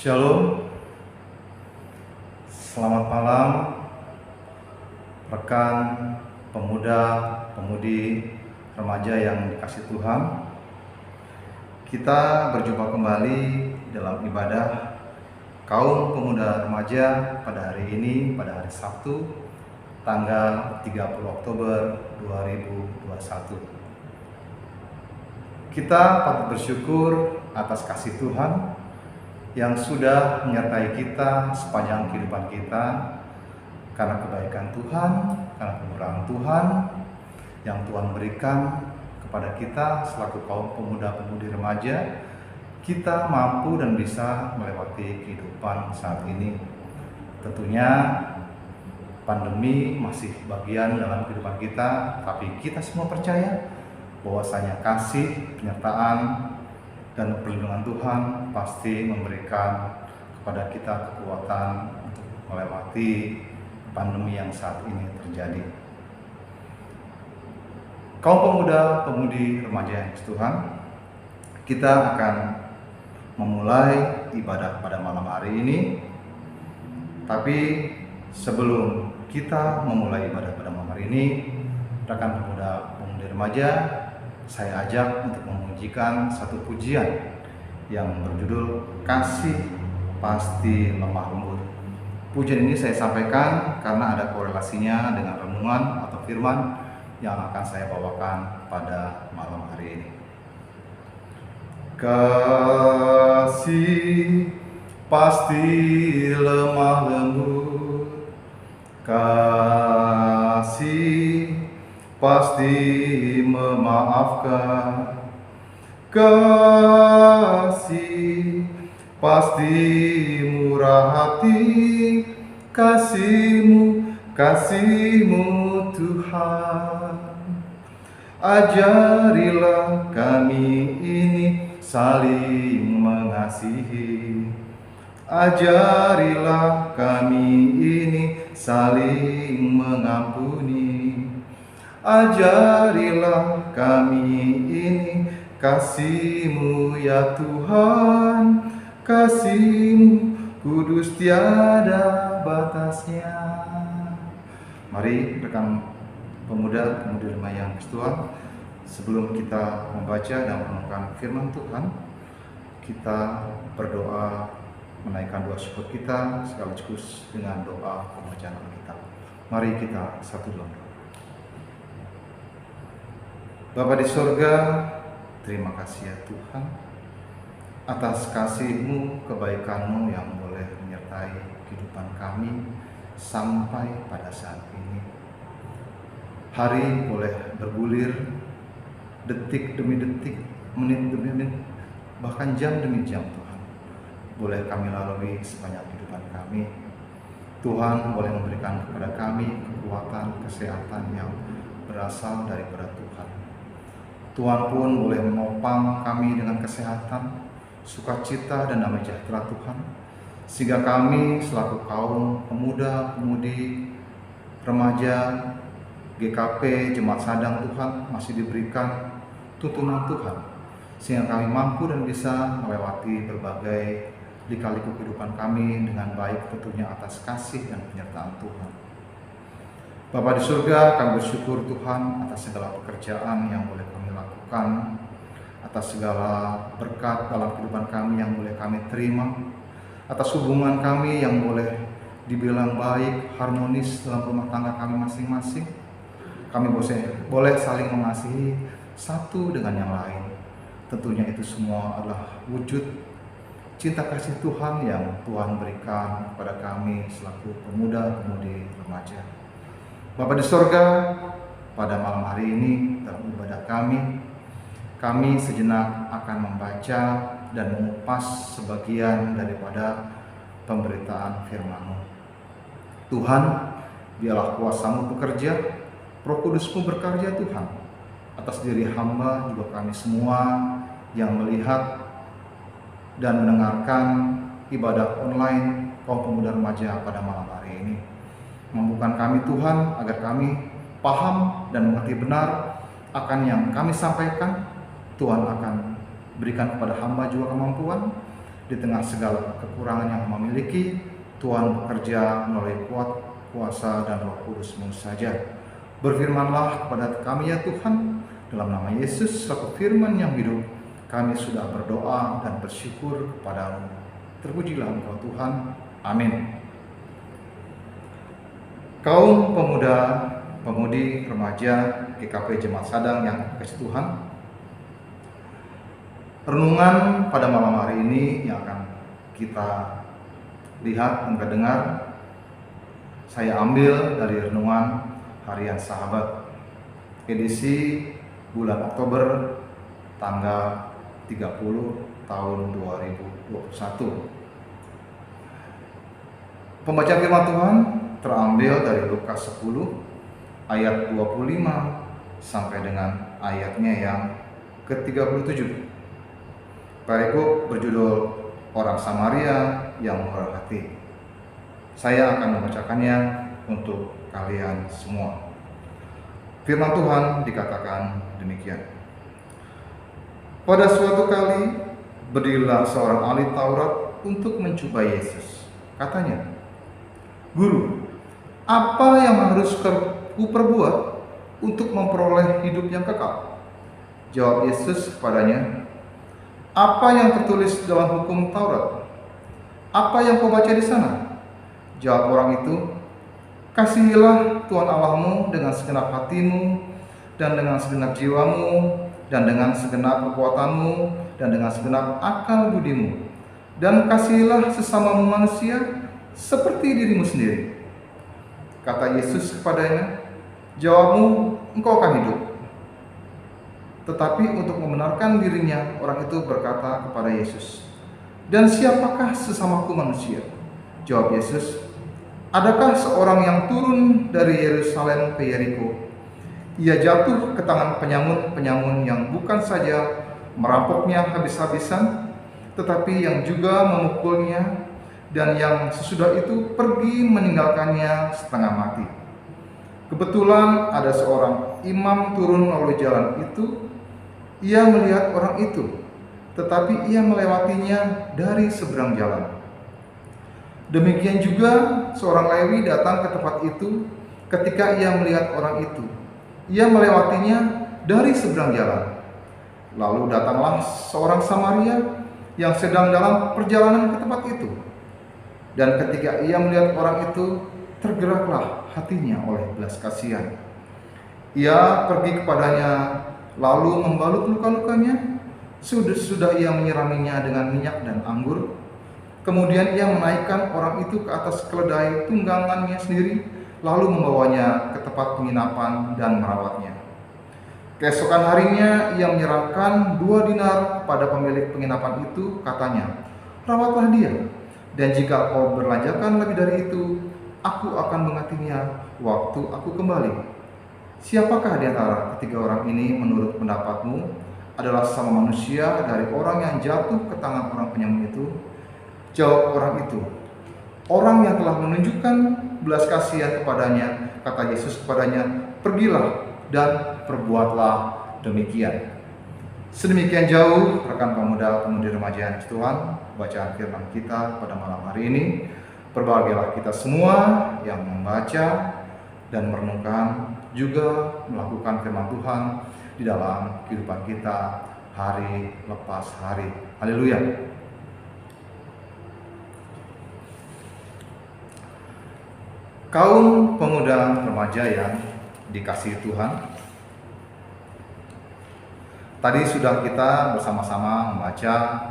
Shalom, selamat malam rekan pemuda, pemudi, remaja yang dikasihi Tuhan. Kita berjumpa kembali dalam ibadah kaum pemuda remaja pada hari ini, pada hari Sabtu, tanggal 30 Oktober 2021. Kita patut bersyukur atas kasih Tuhan yang sudah menyertai kita sepanjang kehidupan kita, karena kebaikan Tuhan, karena kemurahan Tuhan yang Tuhan berikan kepada kita selaku kaum pemuda-pemudi remaja. Kita mampu dan bisa melewati kehidupan saat ini. Tentunya pandemi masih bagian dalam kehidupan kita, tapi kita semua percaya bahwasanya kasih, penyertaan, dan perlindungan Tuhan pasti memberikan kepada kita kekuatan untuk melewati pandemi yang saat ini terjadi. Kaum pemuda, pemudi, remaja yang dikasihi Tuhan, kita akan memulai ibadah pada malam hari ini. Tapi sebelum kita memulai ibadah pada malam hari ini, rekan pemuda, pemudi, remaja, saya ajak untuk memujikan satu pujian yang berjudul Kasih Pasti Lemah Lembut. Pujian ini saya sampaikan karena ada korelasinya dengan renungan atau firman yang akan saya bawakan pada malam hari ini. Kasih pasti lemah lembut, kasih pasti memaafkan, kasih pasti murah hati, kasih-Mu Tuhan. Ajarilah kami ini saling mengasihi, ajarilah kami ini saling mengampuni, ajarilah kami ini kasih-Mu ya Tuhan, kasih-Mu kudus tiada batasnya. Mari rekan pemuda, pemudi remaja yang dikasihi Tuhan, sebelum kita membaca dan merenungkan firman Tuhan, kita berdoa menaikkan doa syukur kita sekaligus dengan doa pembacaan Alkitab. Mari kita satu dalam doa. Bapa di sorga, terima kasih ya Tuhan atas kasih-Mu, kebaikan-Mu yang boleh menyertai kehidupan kami sampai pada saat ini. Hari boleh bergulir, detik demi detik, menit demi menit, bahkan jam demi jam Tuhan boleh kami lalui sepanjang kehidupan kami. Tuhan boleh memberikan kepada kami kekuatan, kesehatan yang berasal daripada Tuhan. Tuhan pun boleh menopang kami dengan kesehatan, sukacita, dan damai sejahtera Tuhan, sehingga kami selaku kaum pemuda, pemudi, remaja, GKP, Jemaat Sadang Tuhan masih diberikan tuntunan Tuhan, sehingga kami mampu dan bisa melewati berbagai lika-liku kehidupan kami dengan baik, tentunya atas kasih dan penyertaan Tuhan. Bapa di surga, kami bersyukur Tuhan atas segala pekerjaan yang boleh kami lakukan, atas segala berkat dalam kehidupan kami yang boleh kami terima, atas hubungan kami yang boleh dibilang baik, harmonis dalam rumah tangga kami masing-masing. Kami boleh saling mengasihi satu dengan yang lain. Tentunya itu semua adalah wujud cinta kasih Tuhan yang Tuhan berikan kepada kami selaku pemuda-pemudi remaja. Bapa di sorga, pada malam hari ini dalam ibadah kami sejenak akan membaca dan mengupas sebagian daripada pemberitaan firman-Mu. Tuhan, biarlah kuasa-Mu bekerja, Roh Kudus-Mu berkarya Tuhan, atas diri hamba juga kami semua yang melihat dan mendengarkan ibadah online kaum pemuda remaja pada malam hari ini. Mampukan kami Tuhan agar kami paham dan mengerti benar akan yang kami sampaikan. Tuhan akan berikan kepada hamba juga kemampuan Di tengah segala kekurangan yang memiliki, Tuhan bekerja melalui kuasa dan Roh Kudus-Mu saja. Berfirmanlah kepada kami ya Tuhan, dalam nama Yesus selaku firman yang hidup, kami sudah berdoa dan bersyukur kepadamu. Terpujilah Engkau Tuhan. Amin. Kaum pemuda, pemudi, remaja, GKP Jemaat Sadang yang dikasihi Tuhan, renungan pada malam hari ini yang akan kita lihat dan dengar, saya ambil dari renungan Harian Sahabat, edisi bulan Oktober tanggal 30 tahun 2021. Pembacaan firman Tuhan terambil dari Lukas 10 ayat 25 sampai dengan ayatnya yang ke-37. Perikop berjudul Orang Samaria yang Murah Hati. Saya akan membacakannya untuk kalian semua. Firman Tuhan dikatakan demikian. Pada suatu kali berdirilah seorang ahli Taurat untuk mencoba Yesus. Katanya, "Guru, apa yang harus kuperbuat untuk memperoleh hidup yang kekal?" Jawab Yesus kepadanya, "Apa yang tertulis dalam hukum Taurat? Apa yang kau baca di sana?" Jawab orang itu, "Kasihilah Tuhan Allahmu dengan segenap hatimu, dan dengan segenap jiwamu, dan dengan segenap kekuatanmu, dan dengan segenap akal budimu. Dan kasihilah sesamamu manusia seperti dirimu sendiri." Kata Yesus kepadanya, "Jawabmu, engkau akan hidup." Tetapi untuk membenarkan dirinya, orang itu berkata kepada Yesus, "Dan siapakah sesamaku manusia?" Jawab Yesus, "Adakah seorang yang turun dari Yerusalem ke Yeriko? Ia jatuh ke tangan penyamun-penyamun yang bukan saja merampoknya habis-habisan, tetapi yang juga memukulnya, dan yang sesudah itu pergi meninggalkannya setengah mati. Kebetulan ada seorang imam turun melalui jalan itu. Ia melihat orang itu, tetapi ia melewatinya dari seberang jalan. Demikian juga seorang Lewi datang ke tempat itu. Ketika ia melihat orang itu, ia melewatinya dari seberang jalan. Lalu datanglah seorang Samaria yang sedang dalam perjalanan ke tempat itu. Dan ketika ia melihat orang itu, tergeraklah hatinya oleh belas kasihan. Ia pergi kepadanya, lalu membalut luka-lukanya. Sudah ia menyiraminya dengan minyak dan anggur. Kemudian ia menaikkan orang itu ke atas keledai tunggangannya sendiri, lalu membawanya ke tempat penginapan dan merawatnya. Keesokan harinya ia menyerahkan 2 dinar kepada pemilik penginapan itu, katanya, "Rawatlah dia, dan jika kau berlanjakan lebih dari itu, aku akan menggantinya waktu aku kembali." Siapakah di antara ketiga orang ini menurut pendapatmu adalah sama manusia dari orang yang jatuh ke tangan orang penyamun itu? Jawab orang itu, "Orang yang telah menunjukkan belas kasihan kepadanya." Kata Yesus kepadanya, "Pergilah dan perbuatlah demikian." Sedemikian jauh rekan pemuda pemudi remaja yang Tuhan, bacaan firman kita pada malam hari ini. Berbahagialah kita semua yang membaca dan merenungkan, juga melakukan firman Tuhan di dalam kehidupan kita hari lepas hari. Haleluya. Kaum pemuda remaja yang dikasihi Tuhan, tadi sudah kita bersama-sama membaca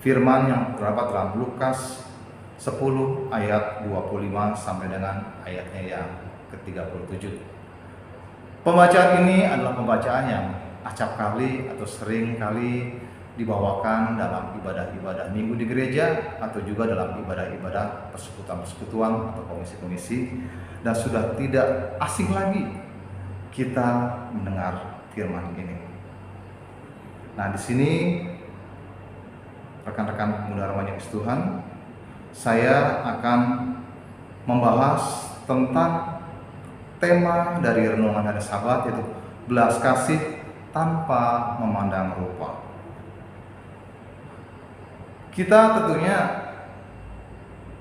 firman yang terdapat dalam Lukas 10 ayat 25 sampai dengan ayatnya yang ke-37. Pembacaan ini adalah pembacaan yang acap kali atau sering kali dibawakan dalam ibadah-ibadah minggu di gereja, atau juga dalam ibadah-ibadah persekutuan-persekutuan atau komisi-komisi, dan sudah tidak asing lagi kita mendengar firman ini. Nah, di sini rekan-rekan pemuda remaja Tuhan, saya akan membahas tentang tema dari renungan hari Sabat, yaitu belas kasih tanpa memandang rupa. Kita tentunya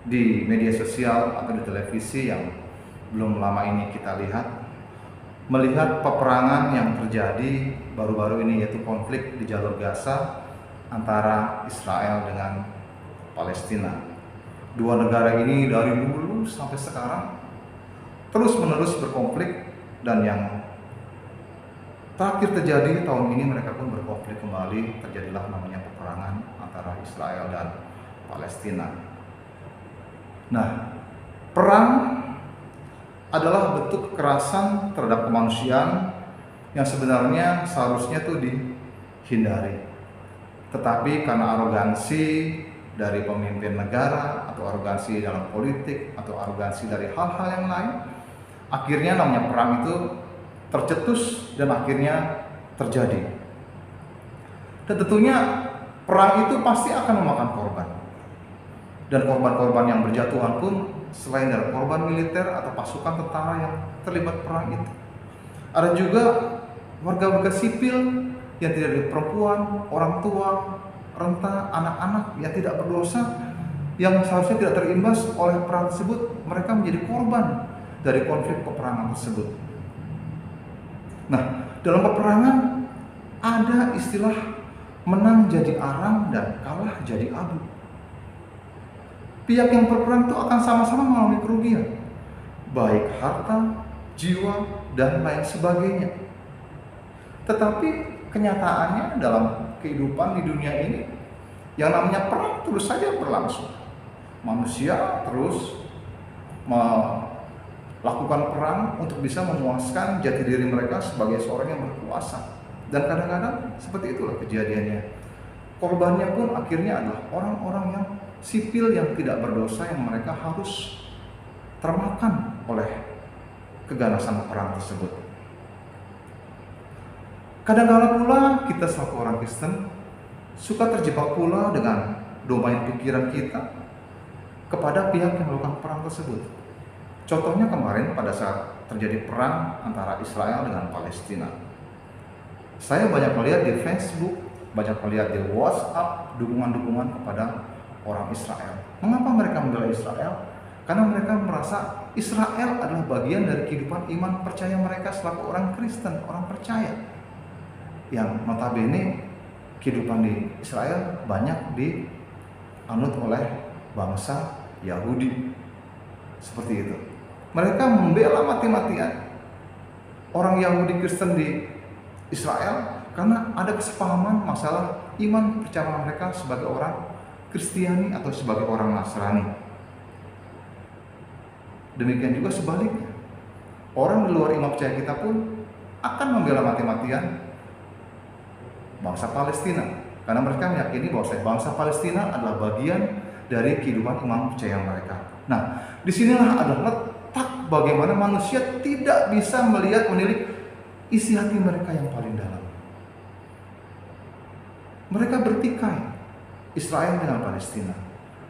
di media sosial atau di televisi yang belum lama ini kita melihat peperangan yang terjadi baru-baru ini, yaitu konflik di jalur Gaza antara Israel dengan Palestina. Dua negara ini dari dulu sampai sekarang terus-menerus berkonflik, dan yang terakhir terjadi tahun ini mereka pun berkonflik kembali, terjadilah namanya peperangan antara Israel dan Palestina. Nah, perang adalah bentuk kekerasan terhadap kemanusiaan yang sebenarnya seharusnya itu dihindari. Tetapi karena arogansi dari pemimpin negara, atau arogansi dalam politik, atau arogansi dari hal-hal yang lain, akhirnya namanya perang itu tercetus dan akhirnya terjadi. Dan tentunya perang itu pasti akan memakan korban. Dan korban-korban yang berjatuhan pun selain dari korban militer atau pasukan tentara yang terlibat perang itu, ada juga warga-warga sipil yang tidak ada, perempuan, orang tua, renta, anak-anak yang tidak berdosa, yang seharusnya tidak terimbas oleh perang tersebut. Mereka menjadi korban dari konflik peperangan tersebut. Nah, dalam peperangan ada istilah menang jadi arang dan kalah jadi abu. Pihak yang berperang itu akan sama-sama mengalami kerugian, baik harta, jiwa, dan lain sebagainya. Tetapi kenyataannya dalam kehidupan di dunia ini, yang namanya perang terus saja berlangsung. Manusia terus melakukan perang untuk bisa memuaskan jati diri mereka sebagai seorang yang berkuasa. Dan kadang-kadang seperti itulah kejadiannya. Korbannya pun akhirnya adalah orang-orang yang sipil yang tidak berdosa, yang mereka harus termakan oleh keganasan perang tersebut. Kadang-kala pula kita selaku orang Kristen suka terjebak pula dengan domain pikiran kita kepada pihak yang melakukan perang tersebut. Contohnya kemarin pada saat terjadi perang antara Israel dengan Palestina. Saya banyak melihat di Facebook, banyak melihat di WhatsApp dukungan-dukungan kepada orang Israel. Mengapa mereka membela Israel? Karena mereka merasa Israel adalah bagian dari kehidupan iman percaya mereka selaku orang Kristen, orang percaya. Yang notabene kehidupan di Israel banyak dianut oleh bangsa Yahudi. Seperti itu. Mereka membela mati-matian orang Yahudi Kristen di Israel karena ada kesepahaman masalah iman percaya mereka sebagai orang Kristiani atau sebagai orang Nasrani. Demikian juga sebaliknya. Orang di luar iman percaya kita pun akan membela mati-matian bangsa Palestina, karena mereka meyakini bahwa bangsa Palestina adalah bagian dari kehidupan iman percaya mereka. Nah, disinilah adalah letak bagaimana manusia tidak bisa menilik isi hati mereka yang paling dalam. Mereka bertikai Israel dengan Palestina,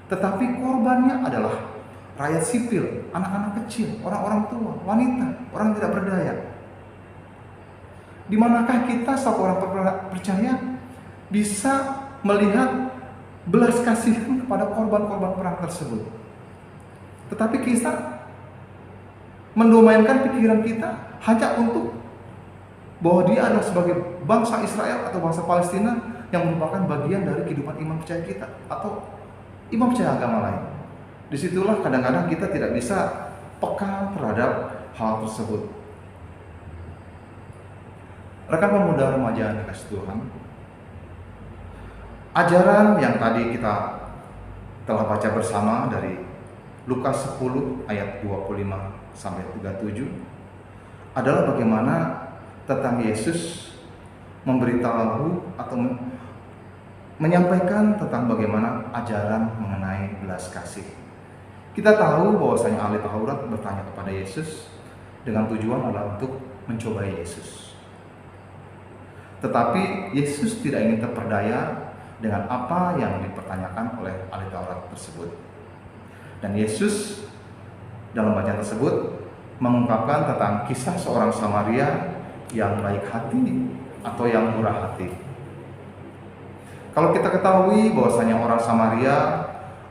tetapi korbannya adalah rakyat sipil, anak-anak kecil, orang-orang tua, wanita, orang tidak berdaya. Di manakah kita selaku orang percaya bisa melihat belas kasihan kepada korban-korban perang tersebut? Tetapi kita mendomainkan pikiran kita hanya untuk bahwa dia adalah sebagai bangsa Israel atau bangsa Palestina yang merupakan bagian dari kehidupan iman percaya kita atau iman percaya agama lain. Disitulah kadang-kadang kita tidak bisa peka terhadap hal tersebut. Rekan pemuda remaja yang dikasihi Tuhan, ajaran yang tadi kita telah baca bersama dari Lukas 10 ayat 25 sampai 37 adalah bagaimana tentang Yesus memberitahu atau menyampaikan tentang bagaimana ajaran mengenai belas kasih. Kita tahu bahwasanya ahli Taurat bertanya kepada Yesus dengan tujuan adalah untuk mencobai Yesus. Tetapi Yesus tidak ingin terperdaya dengan apa yang dipertanyakan oleh ahli Taurat tersebut. Dan Yesus dalam bacaan tersebut mengungkapkan tentang kisah seorang Samaria yang baik hati atau yang murah hati. Kalau kita ketahui bahwasanya orang Samaria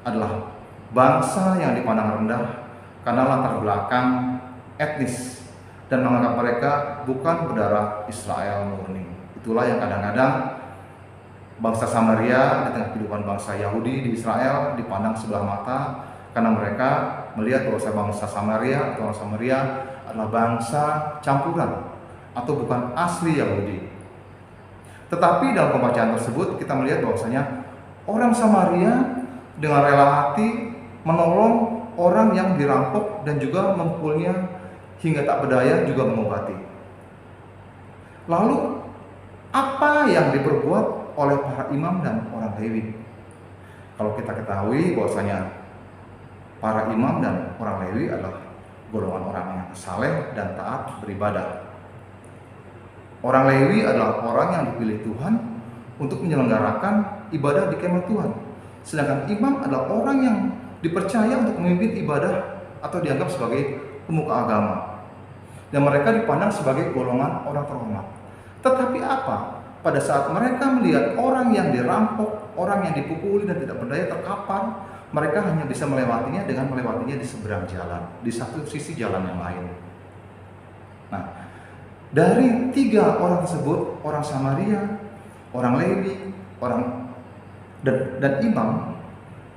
adalah bangsa yang dipandang rendah karena latar belakang etnis dan menganggap mereka bukan berdarah Israel murni. Itulah yang kadang-kadang bangsa Samaria di tengah kehidupan bangsa Yahudi di Israel dipandang sebelah mata karena mereka melihat bahwa bangsa Samaria atau orang Samaria adalah bangsa campuran atau bukan asli Yahudi. Tetapi dalam pembacaan tersebut kita melihat bahwasanya orang Samaria dengan rela hati menolong orang yang dirampok dan juga memukulnya hingga tak berdaya juga mengobati. Lalu apa yang diperbuat oleh para imam dan orang Lewi? Kalau kita ketahui bahwasanya para imam dan orang Lewi adalah golongan orang yang saleh dan taat beribadah. Orang Lewi adalah orang yang dipilih Tuhan untuk menyelenggarakan ibadah di kemah Tuhan. Sedangkan imam adalah orang yang dipercaya untuk memimpin ibadah atau dianggap sebagai pemuka agama. Dan mereka dipandang sebagai golongan orang terhormat. Tetapi apa? Pada saat mereka melihat orang yang dirampok, orang yang dipukuli dan tidak berdaya terkapar, mereka hanya bisa melewatinya dengan melewatinya di seberang jalan, di satu sisi jalan yang lain. Nah, dari 3 orang tersebut, orang Samaria, orang Lewi, dan imam,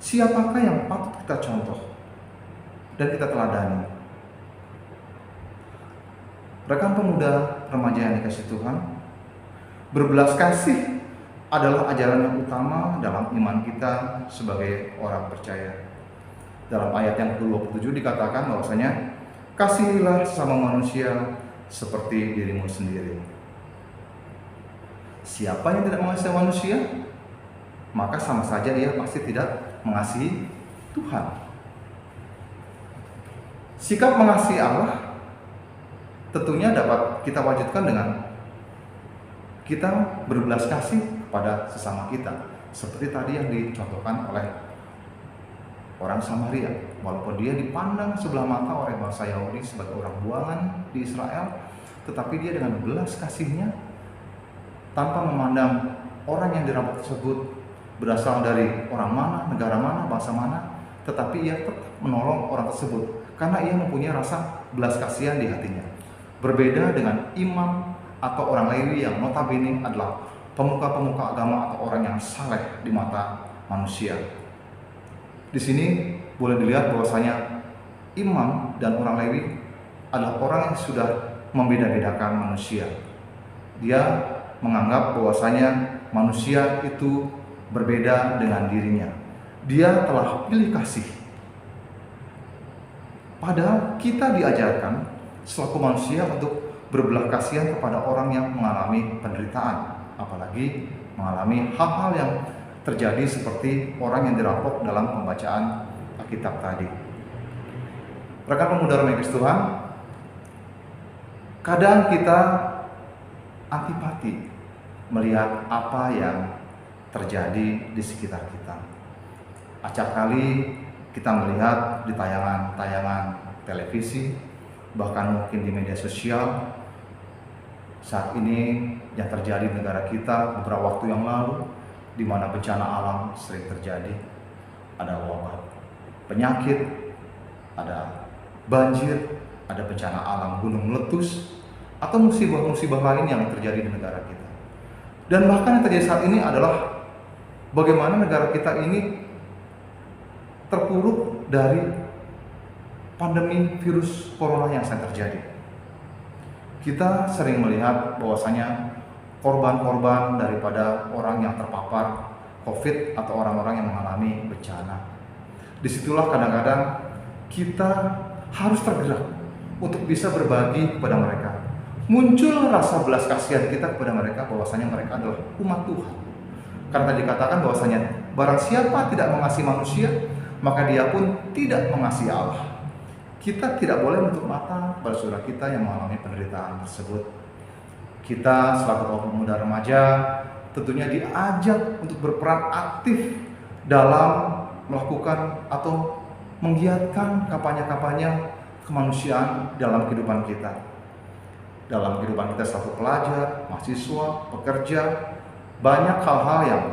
siapakah yang patut kita contoh dan kita teladani? Rekan pemuda remaja yang dikasihi Tuhan, berbelas kasih adalah ajaran yang utama dalam iman kita sebagai orang percaya. Dalam ayat yang ke-27 dikatakan bahwasanya kasihilah sesama manusia seperti dirimu sendiri. Siapa yang tidak mengasihi manusia, maka sama saja ia pasti tidak mengasihi Tuhan. Sikap mengasihi Allah tentunya dapat kita wujudkan dengan kita berbelas kasih kepada sesama kita, seperti tadi yang dicontohkan oleh orang Samaria. Walaupun dia dipandang sebelah mata oleh bangsa Yahudi sebagai orang buangan di Israel, tetapi dia dengan belas kasihnya tanpa memandang orang yang dirampok tersebut berasal dari orang mana, negara mana, bangsa mana, tetapi ia tetap menolong orang tersebut karena ia mempunyai rasa belas kasihan di hatinya. Berbeda dengan imam atau orang Lewi yang notabene adalah pemuka-pemuka agama atau orang yang saleh di mata manusia. Di sini boleh dilihat bahwasanya imam dan orang Lewi adalah orang yang sudah membeda-bedakan manusia. Dia menganggap bahwasanya manusia itu berbeda dengan dirinya. Dia telah pilih kasih. Padahal kita diajarkan selaku manusia untuk berbelas kasihan kepada orang yang mengalami penderitaan, apalagi mengalami hal-hal yang terjadi seperti orang yang dirampok dalam pembacaan Alkitab tadi. Rekan pemuda remaja Tuhan, kadang kita antipati melihat apa yang terjadi di sekitar kita. Acap kali kita melihat di tayangan-tayangan televisi, bahkan mungkin di media sosial, saat ini yang terjadi di negara kita beberapa waktu yang lalu, di mana bencana alam sering terjadi. Ada wabah penyakit, ada banjir, ada bencana alam gunung meletus, atau musibah-musibah lain yang terjadi di negara kita. Dan bahkan yang terjadi saat ini adalah bagaimana negara kita ini terpuruk dari pandemi virus corona yang sedang terjadi. Kita sering melihat bahwasanya korban-korban daripada orang yang terpapar COVID atau orang-orang yang mengalami bencana. Disitulah kadang-kadang kita harus tergerak untuk bisa berbagi kepada mereka. Muncul rasa belas kasihan kita kepada mereka bahwasanya mereka adalah umat Tuhan. Karena dikatakan bahwasanya barang siapa tidak mengasihi manusia, maka dia pun tidak mengasihi Allah. Kita tidak boleh menutup mata pada saudara kita yang mengalami penderitaan tersebut. Kita selaku pemuda remaja tentunya diajak untuk berperan aktif dalam melakukan atau menggiatkan kampanye-kampanye kemanusiaan dalam kehidupan kita. Dalam kehidupan kita selaku pelajar, mahasiswa, pekerja, banyak hal-hal yang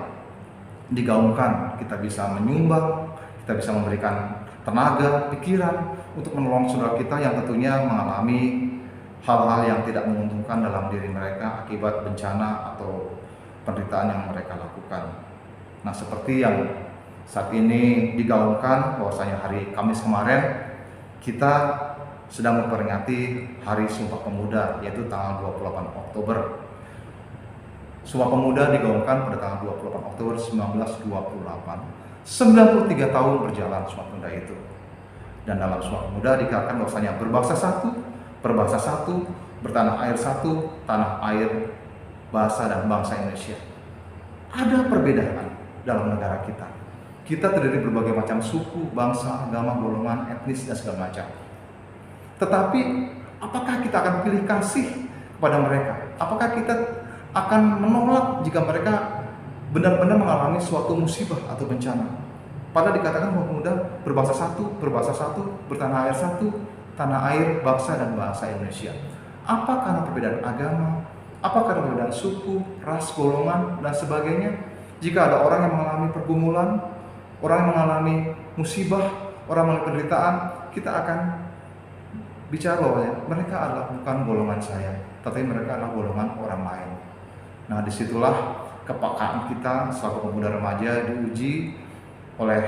digaungkan, kita bisa menyumbang, kita bisa memberikan tenaga, pikiran untuk menolong saudara kita yang tentunya mengalami hal-hal yang tidak menguntungkan dalam diri mereka akibat bencana atau penderitaan yang mereka lakukan. Nah, seperti yang saat ini digaungkan bahwasanya hari Kamis kemarin kita sedang memperingati Hari Sumpah Pemuda, yaitu tanggal 28 Oktober. Sumpah Pemuda digaungkan pada tanggal 28 Oktober 1928. 93 tahun berjalan Sumpah Pemuda itu. Dan dalam Sumpah Pemuda dikatakan bahwasanya berbangsa satu, bertanah air satu, tanah air, bahasa dan bangsa Indonesia. Ada perbedaan dalam negara kita. Kita terdiri berbagai macam suku, bangsa, agama, golongan, etnis, dan segala macam. Tetapi, apakah kita akan pilih kasih kepada mereka? Apakah kita akan menolak jika mereka benar-benar mengalami suatu musibah atau bencana? Padahal dikatakan bahwa pemuda berbangsa satu, bertanah air satu, tanah air, bangsa, dan bahasa Indonesia. Apa karena perbedaan agama? Apa karena perbedaan suku, ras, golongan, dan sebagainya? Jika ada orang yang mengalami pergumulan, orang yang mengalami musibah, orang mengalami penderitaan, kita akan bicara bahwa mereka adalah bukan golongan saya, tetapi mereka adalah golongan orang lain. Nah, disitulah kepekaan kita selaku pemuda remaja diuji oleh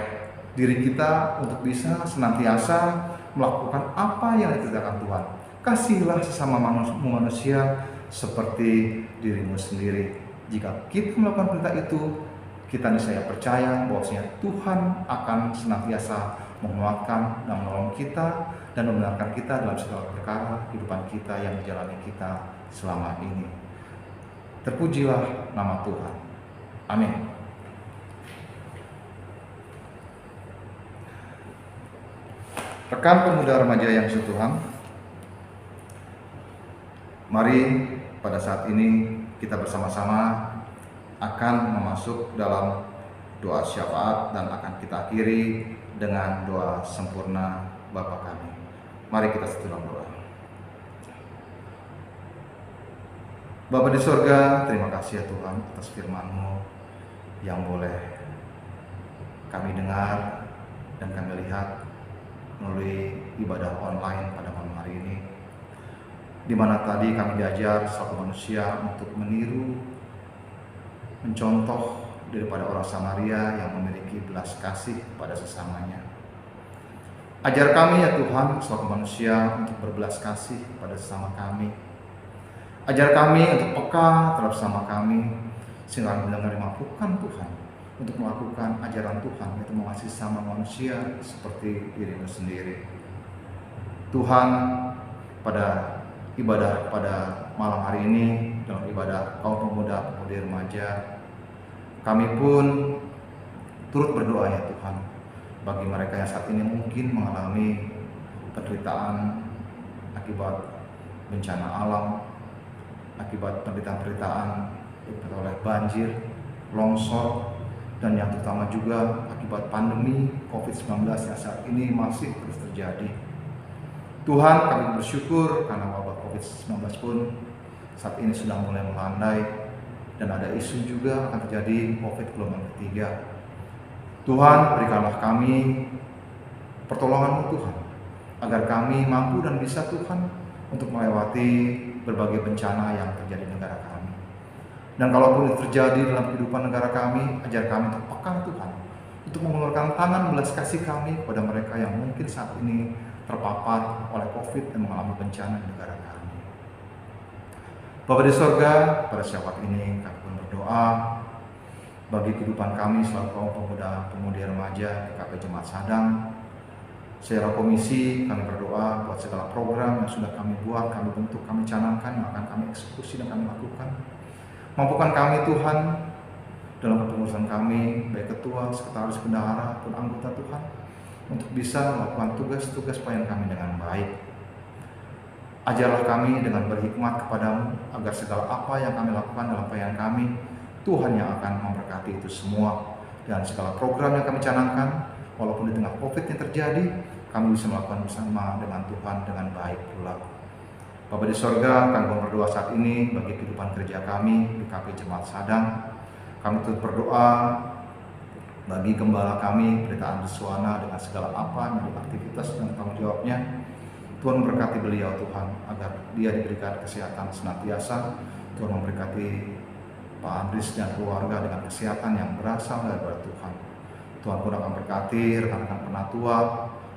diri kita untuk bisa senantiasa melakukan apa yang dikerjakan Tuhan. Kasihilah sesama manusia seperti dirimu sendiri. Jika kita melakukan perintah itu, kita niscaya percaya bahwasanya Tuhan akan senantiasa menguatkan dan menolong kita dan membenarkan kita dalam segala perkara kehidupan kita yang dijalani kita selama ini. Terpujilah nama Tuhan. Amin. Rekan pemuda remaja yang Tuhan, mari pada saat ini kita bersama-sama akan masuk dalam doa syafaat dan akan kita akhiri dengan doa sempurna Bapa kami. Mari kita setuju doa. Bapa di sorga, terima kasih ya Tuhan atas firman-Mu yang boleh kami dengar dan kami lihat melalui ibadah online pada malam hari ini, di mana tadi kami diajar satu manusia untuk meniru, mencontoh daripada orang Samaria yang memiliki belas kasih pada sesamanya. Ajar kami ya Tuhan selaku manusia untuk berbelas kasih pada sesama kami. Ajar kami untuk peka terhadap sesama kami, sehingga kami benar-benar dimampukan Tuhan untuk melakukan ajaran Tuhan, yaitu mengasihi sama manusia seperti dirimu sendiri. Tuhan, pada ibadah pada malam hari ini, dalam ibadah kaum pemuda, pemudi remaja, kami pun turut berdoa ya Tuhan, bagi mereka yang saat ini mungkin mengalami penderitaan akibat bencana alam, akibat penderitaan oleh banjir, longsor, dan yang terutama juga akibat pandemi COVID-19 yang saat ini masih terus terjadi. Tuhan, kami bersyukur karena wabah COVID-19 pun saat ini sudah mulai melandai dan ada isu juga akan terjadi COVID gelombang ketiga. Tuhan, berikanlah kami pertolongan-Mu Tuhan, agar kami mampu dan bisa Tuhan untuk melewati berbagai bencana yang terjadi di negara kami. Dan kalaupun itu terjadi dalam kehidupan negara kami, ajar kami untuk peka Tuhan, untuk mengulurkan tangan belas kasih kami kepada mereka yang mungkin saat ini terpapar oleh COVID dan mengalami bencana di negara kami. Bapa di sorga, pada syafaat ini kami pun berdoa bagi kehidupan kami selaku kaum pemuda pemudi remaja GKP Jemaat Sadang. Secara komisi kami berdoa buat segala program yang sudah kami buat, kami bentuk, kami canangkan, yang akan kami eksekusi dan kami lakukan. Mampukan kami Tuhan dalam kepengurusan kami, baik ketua, sekretaris, bendahara, pun anggota Tuhan, untuk bisa melakukan tugas-tugas pelayanan kami dengan baik. Ajarlah kami dengan berhikmat kepadamu, agar segala apa yang kami lakukan dalam pelayanan kami, Tuhan yang akan memberkati itu semua. Dan segala program yang kami canangkan, walaupun di tengah COVID yang terjadi, kami bisa melakukan bersama dengan Tuhan dengan baik pula. Bapa di sorga, kami berdoa saat ini bagi kehidupan kerja kami, GKP Jemaat Sadang. Kami turut berdoa Bagi gembala kami, Pendeta Andres Suwana dengan segala apa menjadi aktivitas dan tanggung jawabnya, Tuhan memberkati beliau Tuhan, agar dia diberikan kesehatan senantiasa. Tuhan memberkati Pak Andres dan keluarga dengan kesehatan yang berasal dari Tuhan. Tuhan pun akan berkati rekan-rekan penatua,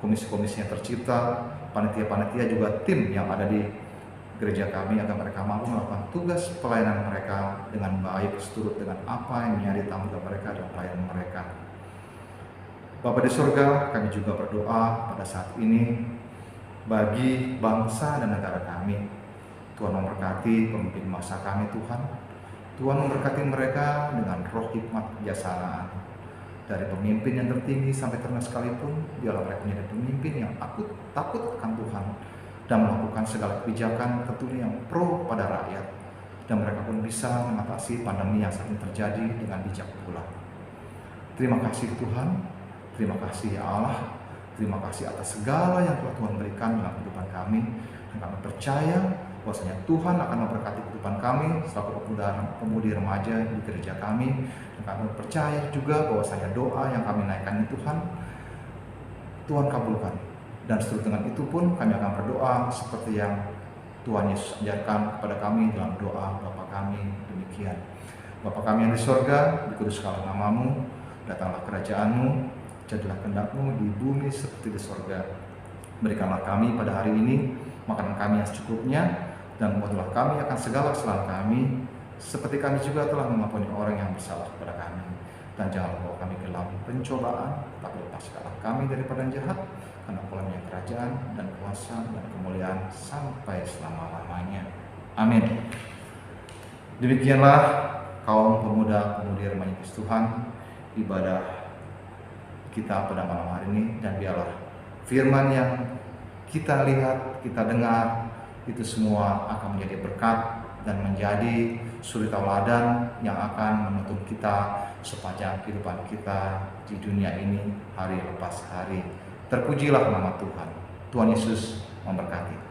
komisi-komisi yang tercipta, panitia-panitia juga tim yang ada di gereja kami, agar mereka mampu melakukan tugas pelayanan mereka dengan baik seturut dengan apa yang menjadi tanggung jawab mereka dalam pelayanan mereka. Bapa di surga, kami juga berdoa pada saat ini bagi bangsa dan negara kami. Tuhan memberkati pemimpin masa kami Tuhan. Tuhan memberkati mereka dengan roh hikmat kebijaksanaan. Dari pemimpin yang tertinggi sampai terendah sekalipun, biarlah mereka menjadi pemimpin yang takut akan Tuhan dan melakukan segala kebijakan tentunya yang pro pada rakyat. Dan mereka pun bisa mengatasi pandemi yang saat ini terjadi dengan bijak pula. Terima kasih Tuhan. Terima kasih ya Allah, terima kasih atas segala yang telah Tuhan berikan dalam kehidupan kami. Dan kami percaya bahwasanya Tuhan akan memberkati kehidupan kami selaku pemudi remaja di gereja kami. Dan kami percaya juga bahwasanya doa yang kami naikkan ini Tuhan kabulkan. Dan seturut dengan itu pun kami akan berdoa seperti yang Tuhan Yesus ajarkan kepada kami dalam doa Bapa kami demikian. Bapa kami yang di sorga, dikuduskanlah namamu, datanglah kerajaan-Mu, jadilah kehendak-Mu di bumi seperti di sorga. Berikanlah kami pada hari ini makanan kami yang secukupnya, dan ampunilah kami akan segala kesalahan kami, seperti kami juga telah mengampuni orang yang bersalah kepada kami. Dan janganlah bawa kami ke dalam pencobaan, tapi lepaskanlah kami daripada yang jahat, karena Engkau yang kerajaan dan kuasa dan kemuliaan sampai selama-lamanya. Amin. Demikianlah kaum pemuda-pemudi remaja Tuhan, ibadah kita pada malam hari ini, dan biarlah firman yang kita lihat, kita dengar, itu semua akan menjadi berkat dan menjadi suri tauladan yang akan menuntun kita sepanjang kehidupan kita di dunia ini hari lepas hari. Terpujilah nama Tuhan. Tuhan Yesus memberkati.